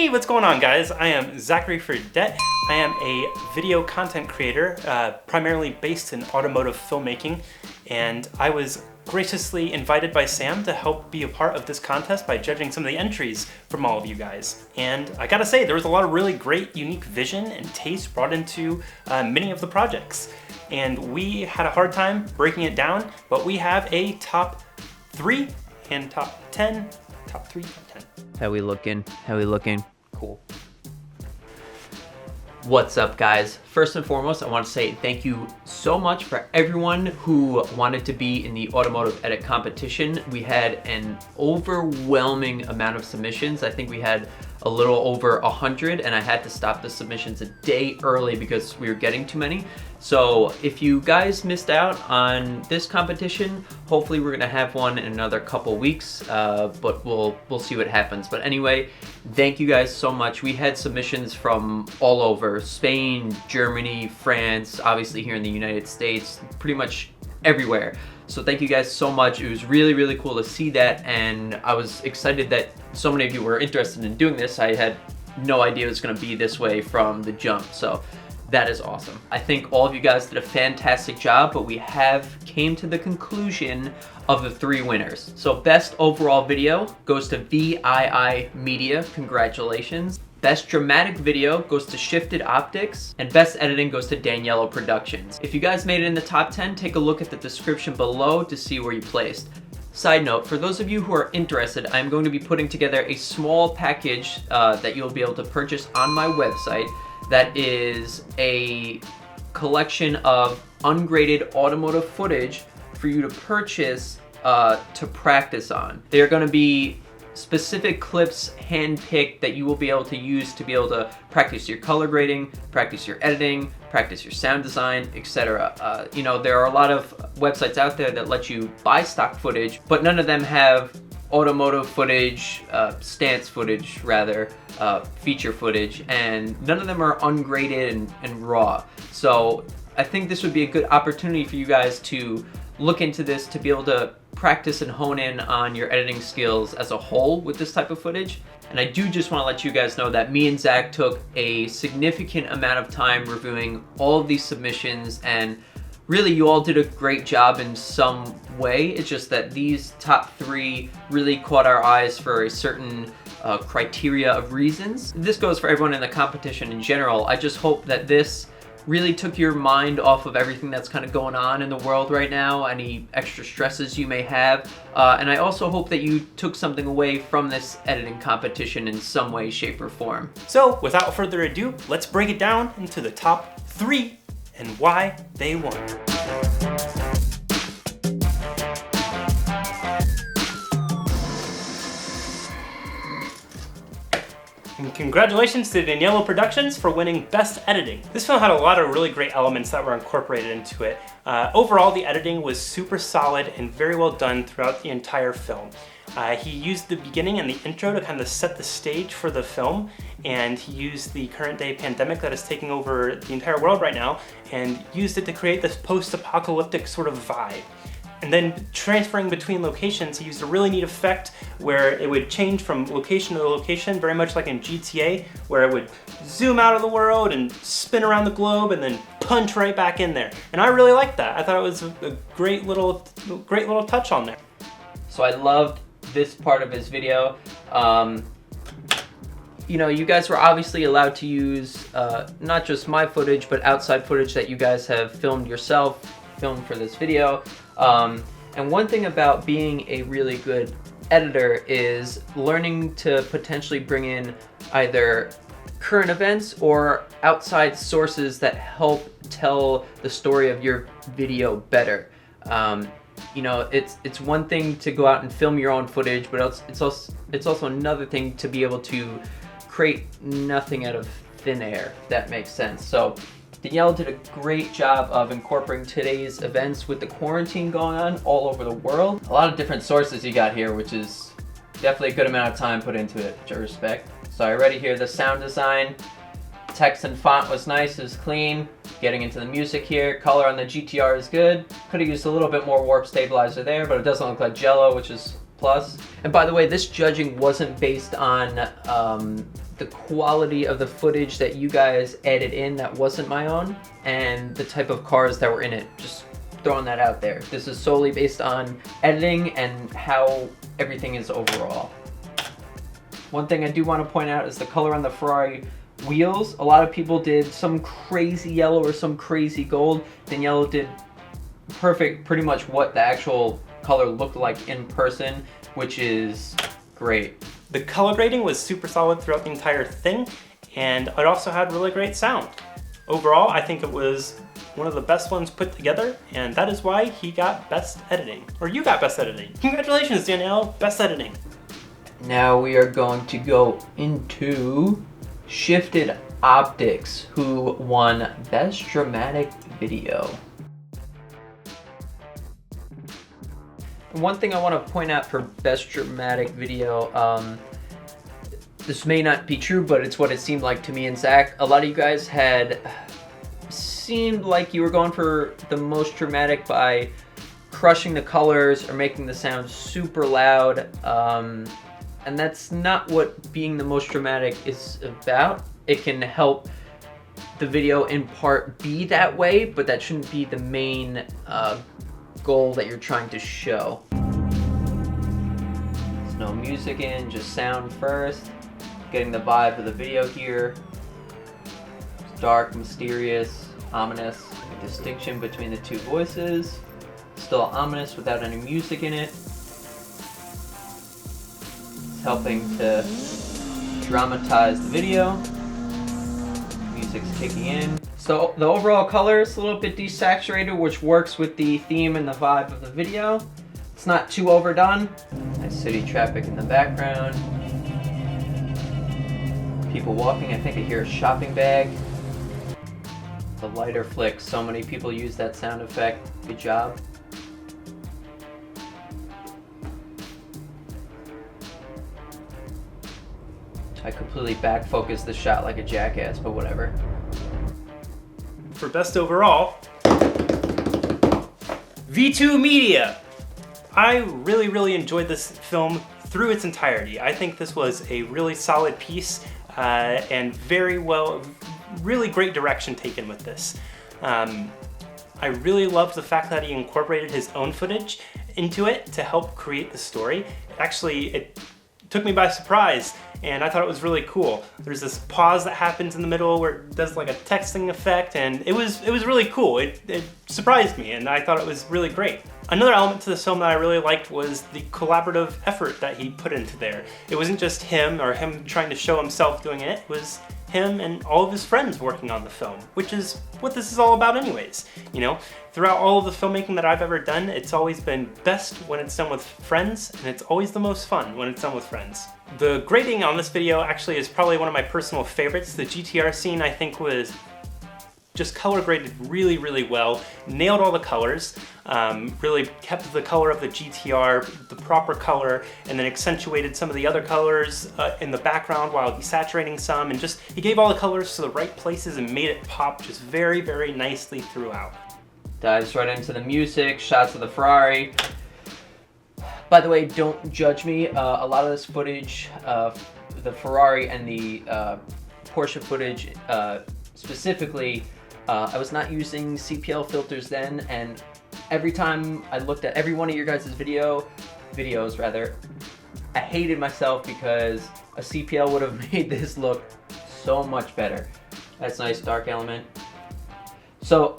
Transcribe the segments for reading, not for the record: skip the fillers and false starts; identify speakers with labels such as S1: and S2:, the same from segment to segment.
S1: Hey, what's going on, guys? I am Zachary Fredette. I am a video content creator, primarily based in automotive filmmaking, and I was graciously invited by Sam to help be a part of this contest by judging some of the entries from all of you guys. And I gotta say, there was a lot of really great, unique vision and taste brought into many of the projects. And we had a hard time breaking it down, but we have a top 3 and top 10. Top 3, top 10.
S2: How we looking? How we looking? Cool. What's up, guys? First and foremost, I want to say thank you so much for everyone who wanted to be in the automotive edit competition. We had an overwhelming amount of submissions. I think we had a little over 100, and I had to stop the submissions a day early because we were getting too many. So if you guys missed out on this competition, hopefully we're gonna have one in another couple weeks, but we'll see what happens. But anyway, thank you guys so much. We had submissions from all over: Spain, Germany, France, obviously here in the United States, pretty much everywhere. So thank you guys so much. It was really, really cool to see that, and I was excited that so many of you were interested in doing this. I had no idea it was gonna be this way from the jump, so that is awesome. I think all of you guys did a fantastic job, but we have came to the conclusion of the 3 winners. So best overall video goes to VII Media, congratulations. Best dramatic video goes to Shifted Optics, and best editing goes to Daniello Productions. If you guys made it in the top 10, take a look at the description below to see where you placed. Side note, for those of you who are interested, I'm going to be putting together a small package that you'll be able to purchase on my website. That is a collection of ungraded automotive footage for you to purchase to practice on. They're going to be specific clips handpicked that you will be able to use to be able to practice your color grading, practice your editing, practice your sound design, etc. You know, there are a lot of websites out there that let you buy stock footage, but none of them have automotive footage, stance footage rather, feature footage, and none of them are ungraded and raw. So I think this would be a good opportunity for you guys to look into this, to be able to practice and hone in on your editing skills as a whole with this type of footage. And I do just want to let you guys know that me and Zach took a significant amount of time reviewing all of these submissions, and really you all did a great job in some way. It's just that these top 3 really caught our eyes for a certain criteria of reasons. This goes for everyone in the competition in general. I just hope that this really took your mind off of everything that's kind of going on in the world right now, any extra stresses you may have. And I also hope that you took something away from this editing competition in some way, shape, or form.
S1: So without further ado, let's break it down into the top 3 and why they won. And congratulations to Daniello Productions for winning Best Editing. This film had a lot of really great elements that were incorporated into it. Overall, the editing was super solid and very well done throughout the entire film. He used the beginning and the intro to kind of set the stage for the film, and he used the current day pandemic that is taking over the entire world right now and used it to create this post-apocalyptic sort of vibe. And then transferring between locations, he used a really neat effect where it would change from location to location, very much like in GTA, where it would zoom out of the world and spin around the globe and then punch right back in there. And I really liked that. I thought it was a great little touch on there.
S2: So I loved this part of his video. You know, you guys were obviously allowed to use not just my footage, but outside footage that you guys have filmed yourself, filmed for this video. And one thing about being a really good editor is learning to potentially bring in either current events or outside sources that help tell the story of your video better. You know, it's one thing to go out and film your own footage, but it's also another thing to be able to create nothing out of thin air, if that makes sense. So Danielle did a great job of incorporating today's events with the quarantine going on all over the world. A lot of different sources you got here, which is definitely a good amount of time put into it, which I respect. So I already hear the sound design. Text and font was nice, it was clean. Getting into the music here, color on the GTR is good. Could have used a little bit more warp stabilizer there, but it doesn't look like Jello, which is plus. And by the way, this judging wasn't based on the quality of the footage that you guys added in that wasn't my own, and the type of cars that were in it. Just throwing that out there. This is solely based on editing and how everything is overall. One thing I do want to point out is the color on the Ferrari wheels. A lot of people did some crazy yellow or some crazy gold. Daniela did pretty much what the actual color looked like in person, which is great.
S1: The color grading was super solid throughout the entire thing, and it also had really great sound. Overall, I think it was one of the best ones put together, and that is why he got Best Editing. Or you got Best Editing. Congratulations, Danielle, Best Editing.
S2: Now we are going to go into Shifted Optics, who won Best Dramatic Video. One thing I want to point out for Best Dramatic Video, this may not be true, but it's what it seemed like to me and Zach. A lot of you guys had seemed like you were going for the most dramatic by crushing the colors or making the sound super loud. And that's not what being the most dramatic is about. It can help the video in part be that way, but that shouldn't be the main goal that you're trying to show. There's no music in, just sound first. Getting the vibe of the video here. It's dark, mysterious, ominous. A distinction between the two voices. Still ominous without any music in it. It's helping to dramatize the video. Music's kicking in. So the overall color is a little bit desaturated, which works with the theme and the vibe of the video. It's not too overdone. Nice city traffic in the background. People walking. I think I hear a shopping bag. The lighter flick. So many people use that sound effect. Good job. I completely back focused the shot like a jackass, but whatever.
S1: For Best Overall, V2 Media. I really enjoyed this film through its entirety. I think this was a really solid piece and really great direction taken with this. I really loved the fact that he incorporated his own footage into it to help create the story. It took me by surprise, and I thought it was really cool. There's this pause that happens in the middle where it does like a texting effect, and it was really cool. It surprised me, and I thought it was really great. Another element to this film that I really liked was the collaborative effort that he put into there. It wasn't just him or him trying to show himself doing it. It was him and all of his friends working on the film, which is what this is all about anyways. You know, throughout all of the filmmaking that I've ever done, it's always been best when it's done with friends, and it's always the most fun when it's done with friends. The grading on this video actually is probably one of my personal favorites. The GTR scene, I think, was just color graded really well, nailed all the colors, really kept the color of the GTR the proper color, and then accentuated some of the other colors in the background while desaturating some, and just he gave all the colors to the right places and made it pop just very nicely throughout.
S2: Dives right into the music, shots of the Ferrari. By the way, don't judge me. A lot of this footage, the Ferrari and the Porsche footage specifically, I was not using CPL filters then, and every time I looked at every one of your guys' videos rather, I hated myself because a CPL would have made this look so much better. That's nice dark element. So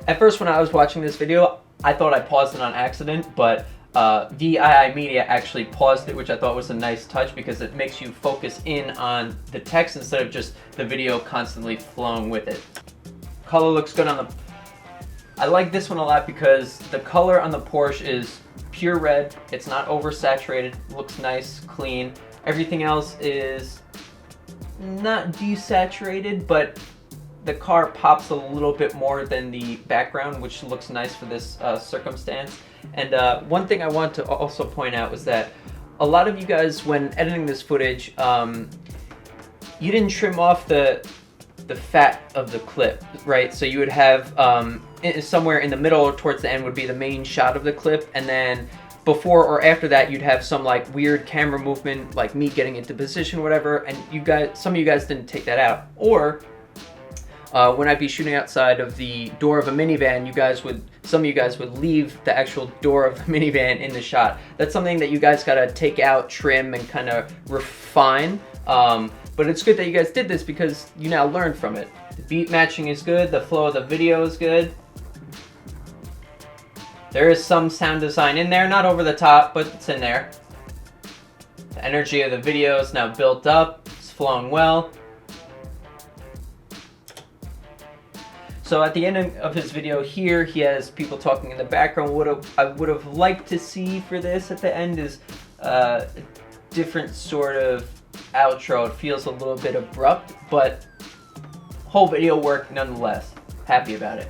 S2: at first when I was watching this video, I thought I paused it on accident, but VII Media actually paused it, which I thought was a nice touch because it makes you focus in on the text instead of just the video constantly flowing with it. Color looks good on the... I like this one a lot because the color on the Porsche is pure red. It's not oversaturated. Looks nice, clean. Everything else is not desaturated, but the car pops a little bit more than the background, which looks nice for this circumstance. And one thing I want to also point out was that a lot of you guys, when editing this footage, you didn't trim off the fat of the clip, right? So you would have somewhere in the middle or towards the end would be the main shot of the clip, and then before or after that, you'd have some like weird camera movement, like me getting into position, whatever, and some of you guys didn't take that out. Or when I'd be shooting outside of the door of a minivan, some of you guys would leave the actual door of the minivan in the shot. That's something that you guys gotta take out, trim, and kind of refine. But it's good that you guys did this because you now learned from it. The beat matching is good, the flow of the video is good. There is some sound design in there, not over the top, but it's in there. The energy of the video is now built up, it's flowing well. So at the end of his video here, he has people talking in the background. What I would have liked to see for this at the end is a different sort of outro. It feels a little bit abrupt, but whole video worked nonetheless. Happy about it.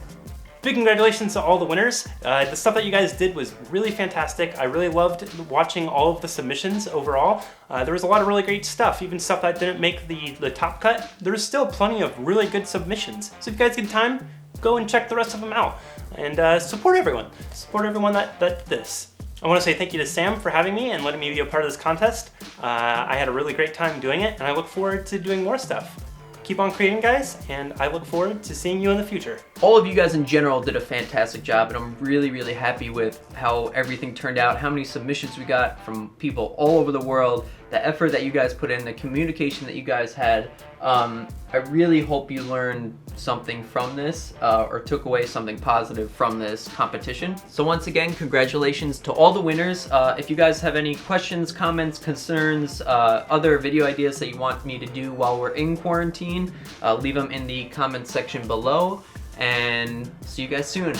S1: Big congratulations to all the winners. The stuff that you guys did was really fantastic. I really loved watching all of the submissions overall. There was a lot of really great stuff, even stuff that didn't make the top cut. There's still plenty of really good submissions. So if you guys get time, go and check the rest of them out. And support everyone. Support everyone that did this. I want to say thank you to Sam for having me and letting me be a part of this contest. I had a really great time doing it, and I look forward to doing more stuff. Keep on creating, guys, and I look forward to seeing you in the future.
S2: All of you guys in general did a fantastic job, and I'm really, really happy with how everything turned out, how many submissions we got from people all over the world, the effort that you guys put in, the communication that you guys had. I really hope you learned something from this or took away something positive from this competition. So once again, congratulations to all the winners. If you guys have any questions, comments, concerns, other video ideas that you want me to do while we're in quarantine, leave them in the comment section below, and see you guys soon.